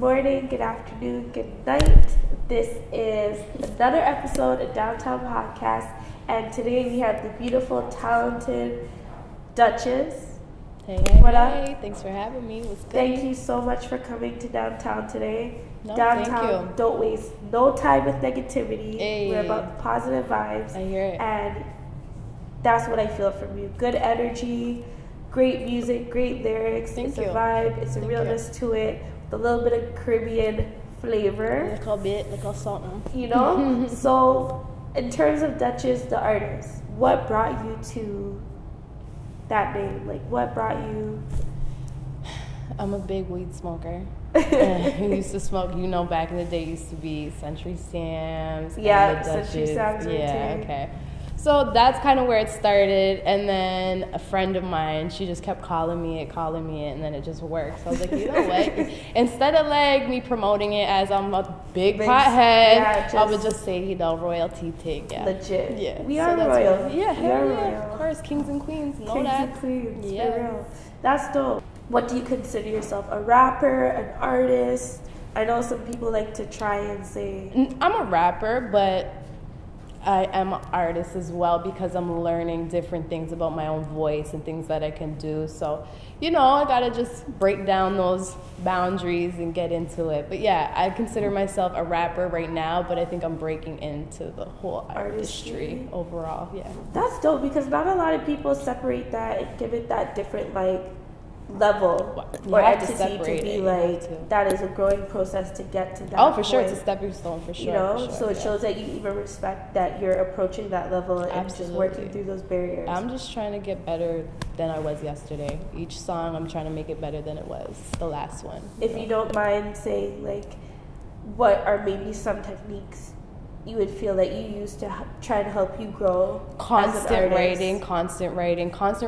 morning, good afternoon, good night. This is another episode of Downtown Podcast, and today we have the beautiful, talented Dutchess. Hey, what up? Hey, thanks for having me. What's good? Thank you so much for coming to downtown today. No, downtown, thank you. Don't waste no time with negativity. Hey. We're about positive vibes. I hear it. And that's what I feel from you. Good energy, great music, great lyrics. Thank it's you. a vibe. It's a Thank realness to it. With a little bit of Caribbean flavor. Little bit, little something. You know? So, in terms of Dutchess, the artist, what brought you to that name? Like, what brought you? I'm a big weed smoker. I used to smoke, back in the day, used to be Century Sam's. Yeah, and the Century Sam's. Yeah, okay. So that's kind of where it started, and then a friend of mine, she just kept calling me it, and then it just worked. So I was like, you know what? Instead of like me promoting it as I'm a big pothead, I would just say, royalty Ting. Yeah. Legit. Yeah. We are royal. Yeah, we are royal. Royal. Of course, kings and queens. Know Kings that. and queens. Yeah. For real. That's dope. What do you consider yourself? A rapper, an artist? I know some people like to try and say I'm a rapper, but I am an artist as well because I'm learning different things about my own voice and things that I can do. So, I gotta just break down those boundaries and get into it. But yeah, I consider myself a rapper right now, but I think I'm breaking into the whole artistry overall. Yeah. That's dope because not a lot of people separate that and give it that different level or entity to be that is a growing process to get to that for point. sure. It's a stepping stone for sure. So it shows that you even respect that you're approaching that level and just working through those barriers. I'm just trying to get better than I was yesterday. Each song I'm trying to make it better than it was the last one. If you don't mind saying what are maybe some techniques you would feel that you use to try to help you grow? Constant writing, constant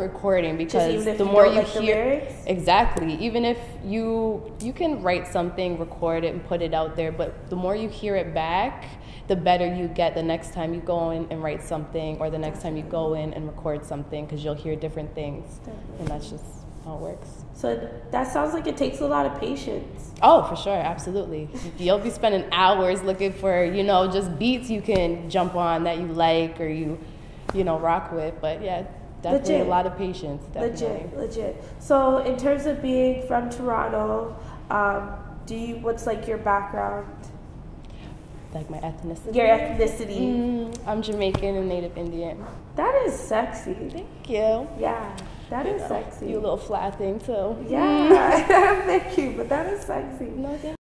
recording, because the more you hear the lyrics? Exactly. Even if you can write something, record it and put it out there, but the more you hear it back, the better you get the next time you go in and write something, or the next time you go in and record something, because you'll hear different things. And that's just how it works. So that sounds like it takes a lot of patience. Oh, for sure, absolutely. You'll be spending hours looking for, just beats you can jump on that you like or you rock with. But yeah, definitely a lot of patience. Definitely. Legit. So in terms of being from Toronto, what's your background? Like my ethnicity? Your ethnicity. I'm Jamaican and Native Indian. That is sexy. Thank you. Yeah, that is sexy. You a little flat thing too. Yeah, thank you, but that is sexy. No, thank you.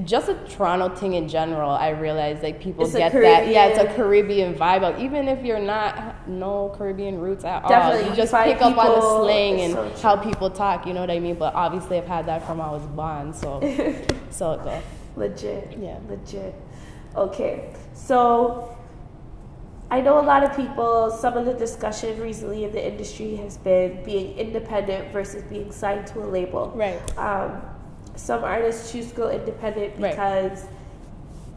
Just a Toronto thing in general, I realize people get that. Yeah, it's a Caribbean vibe. Even if you're no Caribbean roots at all, you just pick up on the slang and how people talk. You know what I mean? But obviously, I've had that from I was born, so it goes. Legit. Yeah. Legit. Okay, so I know a lot of people. Some of the discussion recently in the industry has been being independent versus being signed to a label. Right. Some artists choose to go independent because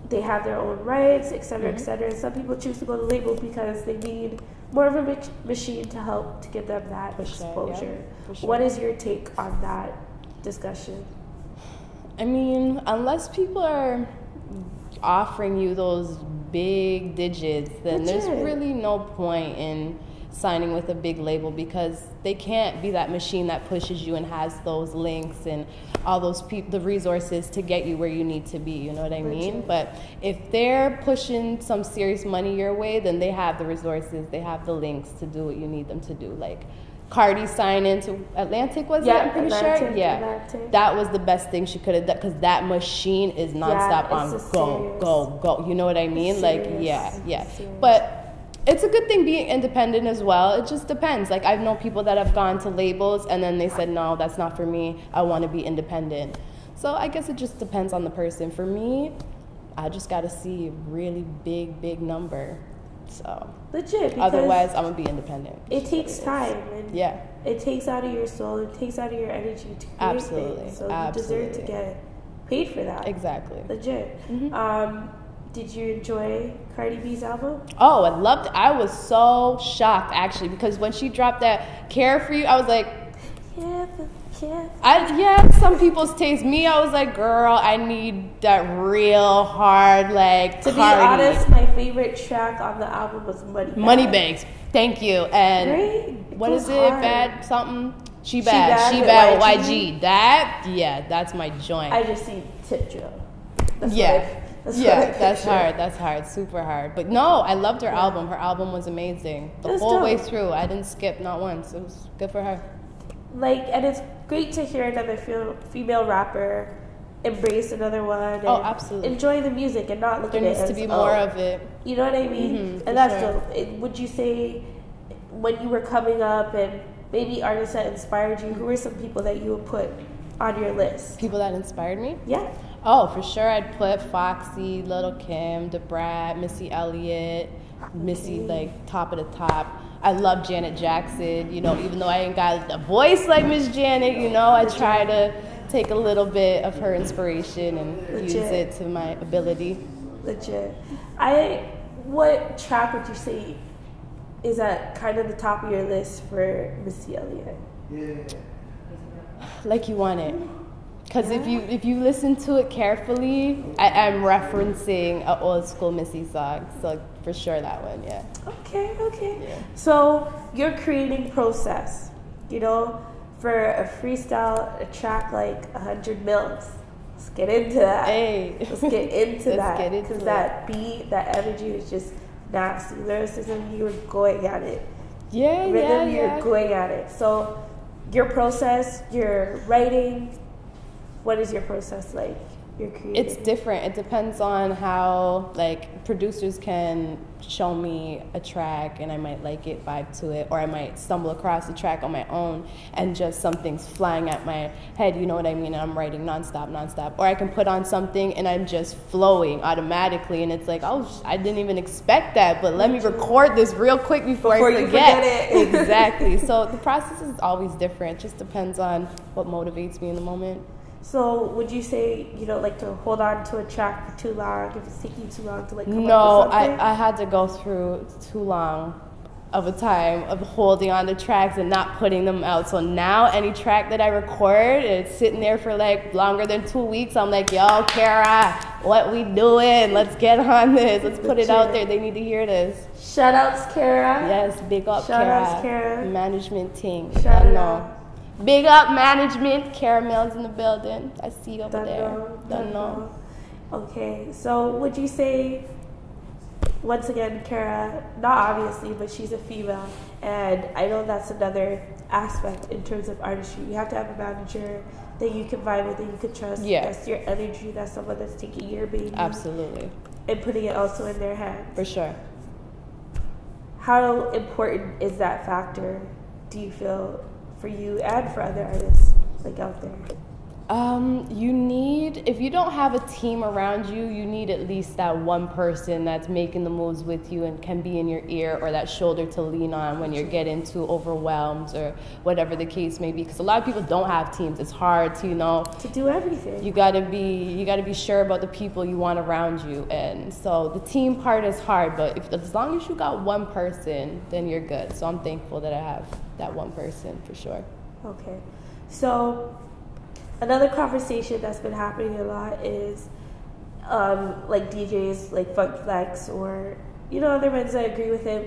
they have their own rights, et cetera, et cetera. And some people choose to go to label because they need more of a machine to help to give them that exposure. Sure. What is your take on that discussion? I mean, unless people are offering you those big digits, then there's really no point in signing with a big label, because they can't be that machine that pushes you and has those links and all those the resources to get you where you need to be, you know what I mean? But if they're pushing some serious money your way, then they have the resources, they have the links to do what you need them to do. Like Cardi signing to Atlantic, was it? I'm pretty sure. Yeah, Atlantic. That was the best thing she could have done, because that machine is nonstop on go. You know what I mean? But it's a good thing being independent as well. It just depends. I know people that have gone to labels and then they said, no, that's not for me. I want to be independent. So I guess it just depends on the person. For me, I just got to see a really big number. So legit. Otherwise, I'm going to be independent. It takes time. And it takes out of your soul. It takes out of your energy to create things. So you deserve to get paid for that. Exactly. Legit. Did you enjoy Cardi B's album? Oh, I loved it. I was so shocked, actually, because when she dropped that Care For You, I was like, Yeah, some people's taste. Me, I was like, girl, I need that real hard, like, to be honest, my favorite track on the album was Moneybags. Thank you. And right? What is it? Bad something? She bad with YG. That's my joint. I just see Tip Drill. That's hard. That's hard. Super hard. But no, I loved her album. Her album was amazing. The whole way through. I didn't skip not once. It was good for her. Like, and it's great to hear another female rapper embrace another one. Oh, absolutely. Enjoy the music and not look at it as, there needs to be more of it. You know what I mean? And that's dope. Would you say, when you were coming up and maybe artists that inspired you, who were some people that you would put on your list? People that inspired me? Yeah. Oh, for sure. I'd put Foxy, Lil' Kim, Da Brat, Missy Elliott, Missy, like, top of the top. I love Janet Jackson, you know, even though I ain't got a voice like Miss Janet, you know, I try to take a little bit of her inspiration and use it to my ability. Legit. What track would you say is at kind of the top of your list for Missy Elliott? Like You Want It. Because if you listen to it carefully, I'm referencing an old school Missy song. So for sure that one, yeah. Okay. Yeah. So your creating process, you know, for a freestyle, a track like 100 Mils. Let's get into that. Hey. Let's get into that. Because that beat, that energy is just nasty. Lyricism, you were going at it. Rhythm, you're going at it. So your process, your writing, what is your process like? Your creating? It's different. It depends on how, like, producers can show me a track and I might like it, vibe to it, or I might stumble across a track on my own and just something's flying at my head, you know what I mean? And I'm writing nonstop. Or I can put on something and I'm just flowing automatically and it's like, oh, I didn't even expect that, but let me record this real quick before I forget. You forget it. Exactly. So the process is always different. It just depends on what motivates me in the moment. So would you say you don't like to hold on to a track for too long if it's taking you too long to like come up with something? I had to go through too long of a time of holding on to tracks and not putting them out. So now any track that I record, it's sitting there for like longer than 2 weeks. I'm like, yo, Kara, what we doing? Let's get on this. Let's put it out there. They need to hear this. Shout outs, Kara. Yes, big up, Shout Kara. outs, Kara. Management team. Shout out. Big up management. Caramel's in the building. I see you over there. Don't know. Okay, so would you say, once again, Kara, not obviously, but she's a female, and I know that's another aspect in terms of artistry. You have to have a manager that you can vibe with, that you can trust. Yeah. That's your energy. That's someone that's taking your baby. Absolutely. And putting it also in their hands. For sure. How important is that factor, do you feel, for you and for other artists like out there? You need, if you don't have a team around you, you need at least that one person that's making the moves with you and can be in your ear, or that shoulder to lean on when you're getting too overwhelmed or whatever the case may be. Because a lot of people don't have teams. It's hard to, you know, to do everything. You gotta be sure about the people you want around you, and so the team part is hard. But as long as you got one person, then you're good. So I'm thankful that I have that one person for sure. Okay, so another conversation that's been happening a lot is like DJs like Funk Flex or, you know, other ones that agree with him.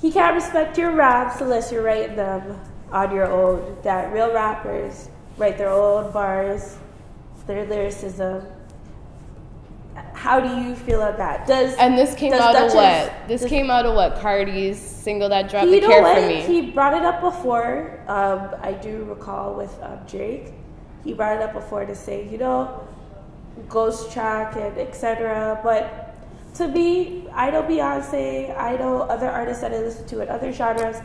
He can't respect your raps unless you're writing them on your own. That real rappers write their own bars, their lyricism. How do you feel about that? This came out of what? This came out of what? Cardi's single that dropped, The Care For Me. He brought it up before. I do recall with Drake. He brought it up before to say, you know, Ghost track and etc. But to me, I know Beyonce, I know other artists that I listen to in other genres.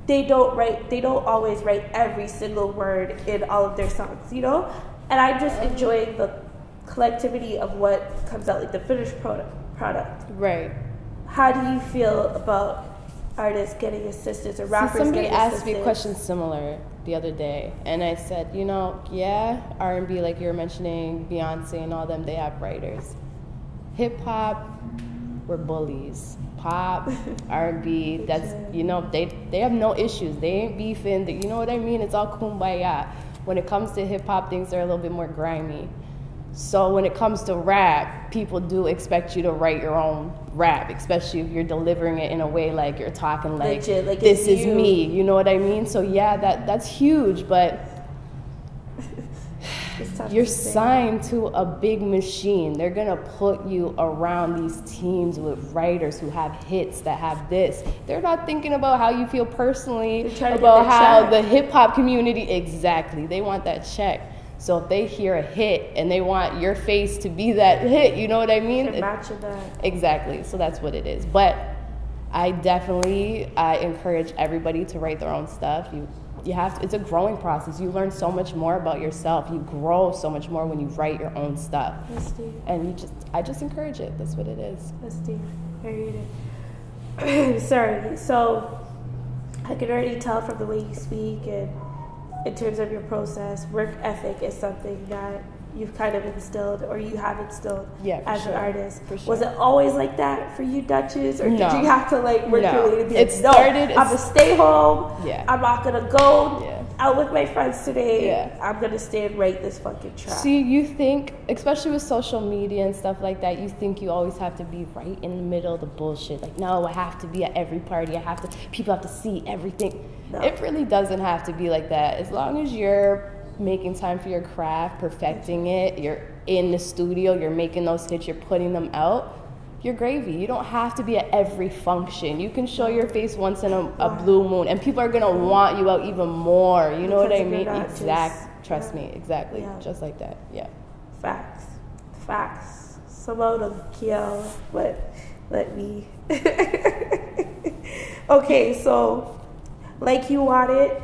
They don't always write every single word in all of their songs, you know. And I just enjoy the collectivity of what comes out, like the finished product. Right. How do you feel about artists getting assistance or rappers somebody getting asked assistance? me a question similar the other day, and I said, you know, yeah, R&B, like you were mentioning, Beyonce and all them, they have writers. Hip hop, were bullies. Pop, R&B, that's, you know, they have no issues. They ain't beefing. You know what I mean? It's all kumbaya. When it comes to hip-hop, things are a little bit more grimy. So when it comes to rap, people do expect you to write your own rap, especially if you're delivering it in a way like you're talking like, legit, like this is me. You know what I mean? So yeah, that's huge, but you're signed to a big machine. They're gonna put you around these teams with writers who have hits that have this. They're not thinking about how you feel personally, about how the hip hop community, exactly. They want that check. So if they hear a hit and they want your face to be that hit, you know what I mean? Matching that. Exactly. So that's what it is. But I encourage everybody to write their own stuff. You have to, it's a growing process. You learn so much more about yourself. You grow so much more when you write your own stuff. That's deep. And I just encourage it. That's what it is. That's deep. Very deep. Sorry. So I can already tell from the way you speak and in terms of your process, work ethic is something that you've kind of instilled or you have instilled as an artist. For sure. Was it always like that for you, Dutchess? Or did you have to like work your way to be like, I'm going to stay home. Yeah. I'm not going to go out with my friends today. Yeah. I'm going to stay and write this fucking track. See, you think, especially with social media and stuff like that, you think you always have to be right in the middle of the bullshit. Like, no, I have to be at every party. People have to see everything. No. It really doesn't have to be like that. As long as you're making time for your craft, perfecting it, you're in the studio, you're making those hits, you're putting them out, you're gravy. You don't have to be at every function. You can show your face once in a blue moon, and people are gonna want you out even more. You know what I mean? Trust me, exactly. Yeah. Just like that. Yeah. Facts. Some of them kill, but let me. Okay, so like you want it.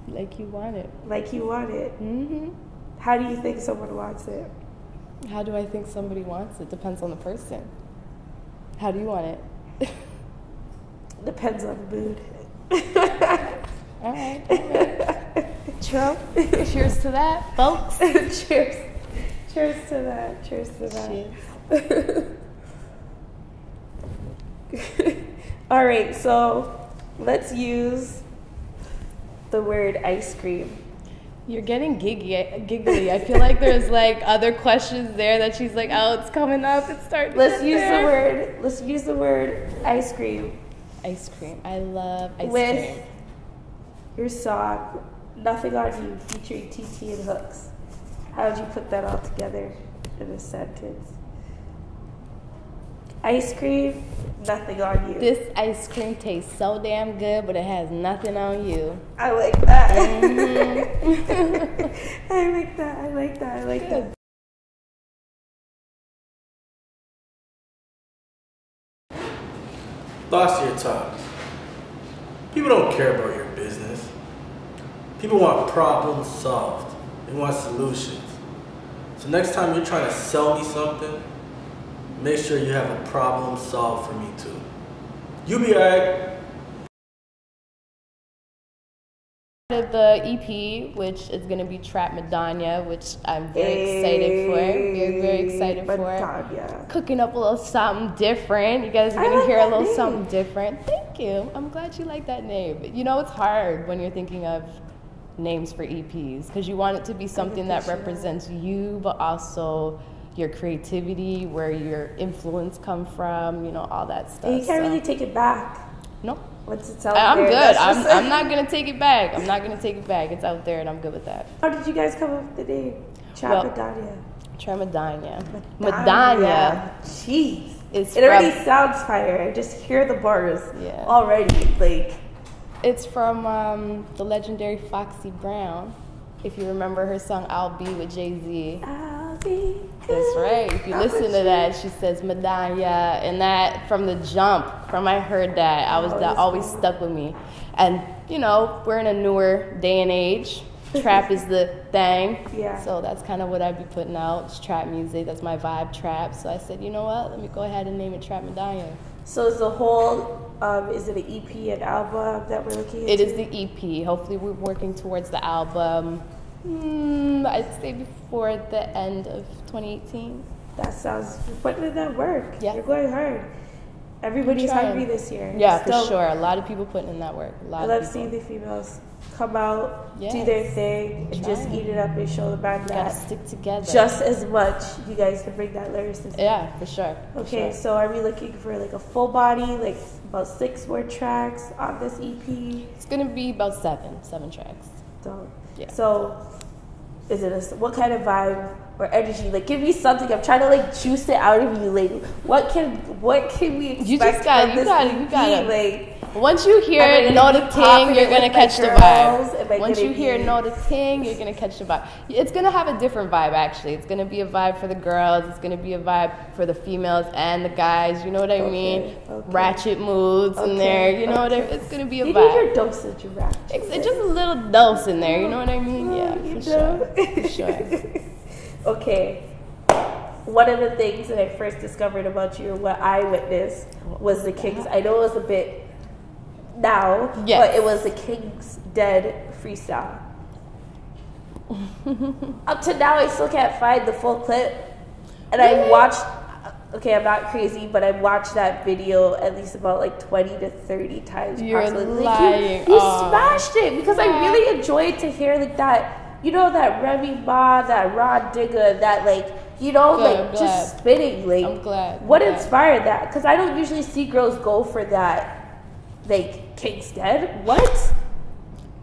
Like you want it. Like you want it. Mm-hmm. How do you think someone wants it? How do I think somebody wants it? Depends on the person. How do you want it? Depends on the mood. All right. True. Cheers to that, folks. Cheers. Cheers to that. Cheers to that. Cheers. All right, so let's use the word ice cream. You're getting giggly. I feel like there's like other questions there that she's like, oh, it's coming up. It's starting. Let's use the word ice cream. Ice cream. I love ice cream. With your song, Nothing on You, featuring TT and Hooks. How would you put that all together in a sentence? Ice cream, nothing on you. This ice cream tastes so damn good, but it has nothing on you. I like that. Mm-hmm. I like that. Lost your tongue. People don't care about your business. People want problems solved. They want solutions. So next time you're trying to sell me something, make sure you have a problem solved for me too. You be alright. The EP, which is going to be Trap Madonyah, which I'm very excited for. Very excited for. Cooking up a little something different. You guys are going to hear a little something different. Thank you. I'm glad you like that name. You know, it's hard when you're thinking of names for EPs because you want it to be something that represents you, but also your creativity, where your influence come from, you know, all that stuff. And you can't really take it back. No. Once it's out I'm there. good. I'm not going to take it back. It's out there and I'm good with that. How did you guys come up with the name? Trap Madonyah. Trap Madonyah. Madonyah. Jeez. It already sounds fire. I just hear the bars already. Like, it's from the legendary Foxy Brown. If you remember her song I'll Be with Jay-Z. I'll be good. That's right. If you listen to that, she says Madonyah, and that from the jump, I heard that, that always stuck with me. And you know, we're in a newer day and age. Trap is the thing. Yeah. So that's kind of what I'd be putting out. It's trap music. That's my vibe, trap. So I said, you know what? Let me go ahead and name it Trap Madonyah. So is the whole, is it an EP, an album that we're looking at? It is the EP. Hopefully we're working towards the album, I'd say before the end of 2018. That sounds, you're putting in that work. Yeah. You're going hard. Everybody's hungry this year. Yeah, for sure. A lot of people putting in that work. I love seeing the females come out, do their thing, and just eat it up and show the man that. Gotta stick together. Just as much, you guys can bring that lyricism. Yeah, for sure. Okay, so are we looking for like a full body, like about 6 more tracks on this EP? It's gonna be about 7 tracks. So, yeah. So, is it what kind of vibe or energy? Like, give me something. I'm trying to like juice it out of you. Like, what can we expect you just got, from this EP? Like, once you hear Know Di Ting, you're gonna catch the vibe. Once you hear Know Di Ting, you're gonna catch the vibe. It's gonna have a different vibe, actually. It's gonna be a vibe for the girls. It's gonna be a vibe for the females and the guys. You know what I mean? Okay. Ratchet moods in there. You know what I mean? It's gonna be a vibe. You need your dosage of ratchet. It's just a little dose in there. You know what I mean? Yeah, for sure. For sure. Okay. One of the things that I first discovered about you, what I witnessed, was the King's. I know it was a bit now, but it was the King's Dead freestyle. Up to now, I still can't find the full clip. And I watched, okay, I'm not crazy, but I watched that video at least about like 20 to 30 times. You're lying. Like, you smashed it, because I really enjoyed to hear like that, you know, that Remy Ma, that Rod Digga, that like, you know, just spitting. Like, I'm glad. What inspired that? Because I don't usually see girls go for that. Like, King's Dead? What?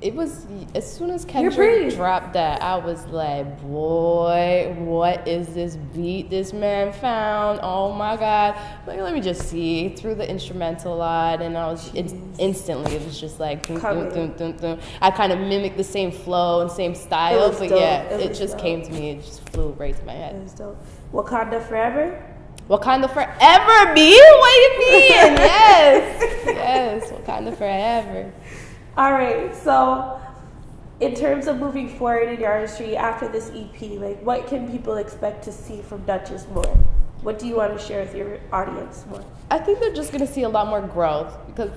It was, as soon as Kendrick dropped that, I was like, boy, what is this beat this man found? Oh my God. Like, let me just see. Through the instrumental a lot, and I was instantly, it was just like, dun, dun, dun, dun. I kind of mimicked the same flow and same style, but dope. Yeah, it just came to me. It just flew right to my head. It was dope. Wakanda Forever? Wakanda Forever, B? What do you mean? Yes, Wakanda Forever. All right, so in terms of moving forward in your artistry after this EP, like, what can people expect to see from Dutchess more? What do you want to share with your audience more? I think they're just going to see a lot more growth, because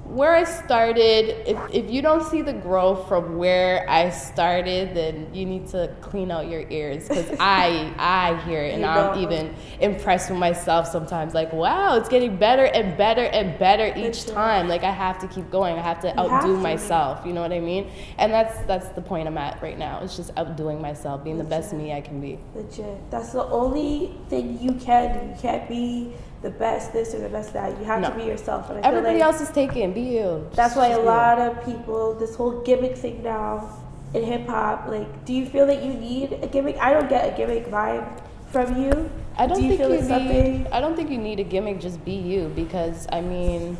where I started, if you don't see the growth from where I started, then you need to clean out your ears, because I hear it, and I'm even impressed with myself sometimes. Like, wow, it's getting better and better and better each time. Like, I have to keep going. I have to outdo myself. You know what I mean? And that's the point I'm at right now. It's just outdoing myself, being the best me I can be. Legit. That's the only thing you can do. You can't be the best this or the best that. You have to be yourself. And I Everybody feel like else is taken. Be you. That's why a lot of people, this whole gimmick thing now in hip hop, like, do you feel that you need a gimmick? I don't get a gimmick vibe from you. I don't think you need a gimmick. Just be you, because I mean,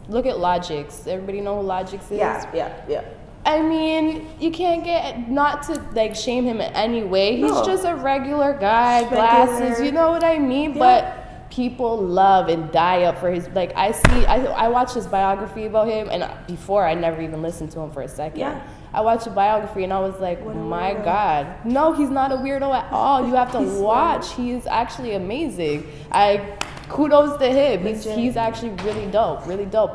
look at Logix. Everybody know who Logix is? Yeah. I mean, you can't get, not to like shame him in any way. He's just a regular guy, glasses, you know what I mean? Yeah. But people love and die up for his, like, I watched his biography about him, and before I never even listened to him for a second. Yeah. I watched a biography and I was like, my God. No, he's not a weirdo at all. You have to watch. He is actually amazing. Kudos to him. He's actually really dope.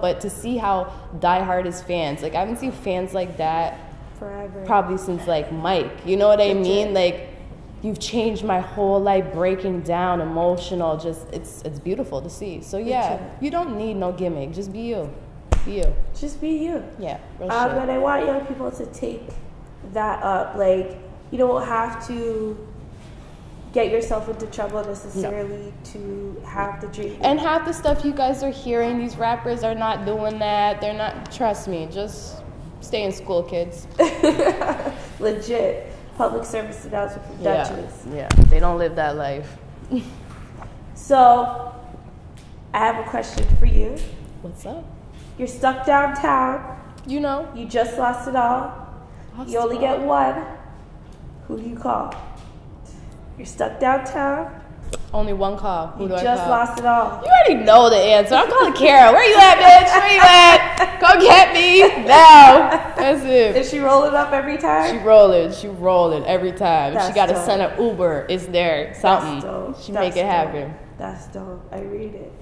But to see how diehard his fans, like, I haven't seen fans like that forever. Probably since like Mike. You know what I mean? Like, you've changed my whole life, breaking down, emotional. Just it's beautiful to see. So yeah, you don't need no gimmick. Just be you. Be you. Just be you. Yeah. And I want young people to take that up. Like, you don't have to get yourself into trouble necessarily to have the dream. And half the stuff you guys are hearing, these rappers are not doing that. They're not. Trust me. Just stay in school, kids. Legit. Public service announcement from Dutchess. Yeah, they don't live that life. So, I have a question for you. What's up? You're stuck downtown. You know. You just lost it all. You only get one. Who do you call? You're stuck downtown. Only one call. Who do I call? You just lost it all. You already know the answer. I'm calling Kara. Where you at, bitch? Where you at? Go get me now. That's it. Is she rolling up every time? She rolling every time. She got to send an Uber. It's there. Something. She make it happen. That's dope. I read it.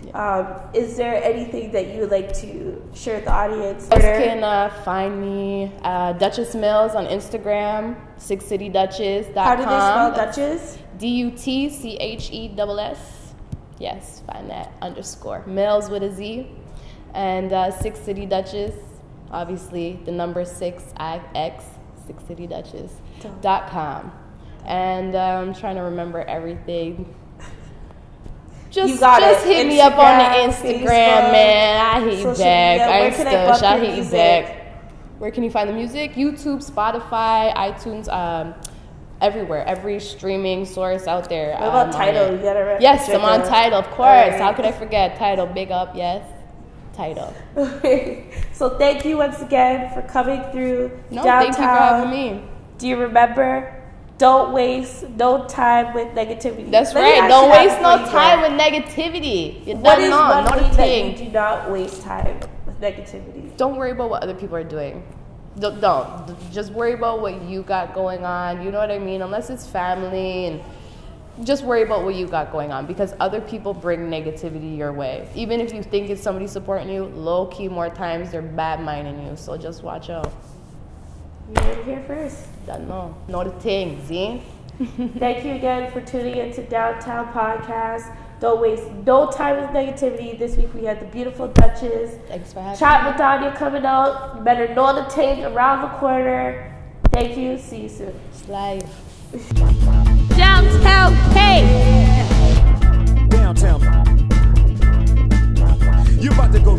Yeah. Is there anything that you would like to share with the audience? You can find me Dutchess Mills on Instagram, 6cityDutchess.com. How do they spell Dutchess? DUTCHESS. Yes, find that _ Males with a Z. And 6 City Dutchess. Obviously, the number 6IX, 6CityDutchess.com. And I'm trying to remember everything. Just hit me up on the Instagram, Facebook, man. I hit you back. I hit you back. Where can you find the music? YouTube, Spotify, iTunes, everywhere. Every streaming source out there. What about Tidal? You gotta Yes, I'm on Tidal, of course. Right. How could I forget Tidal? Big up, yes. Tidal. So thank you once again for coming through downtown. Thank you for having me. Do you remember? Don't waste no time with negativity. That's right. Don't waste no time with negativity. What is one thing that you do not waste time with negativity? Don't worry about what other people are doing. Don't. Just worry about what you got going on. You know what I mean? Unless it's family, and just worry about what you got going on, because other people bring negativity your way. Even if you think it's somebody supporting you, low-key more times they're bad-minding you. So just watch out. You heard it here first. Know the ting, see? Thank you again for tuning into Downtown Podcast. Don't waste no time with negativity. This week we had the beautiful Dutchess. Thanks for having Trap Madonyah coming out. You better know the ting around the corner. Thank you. See you soon. It's live. Downtown, hey! Downtown. You about to go.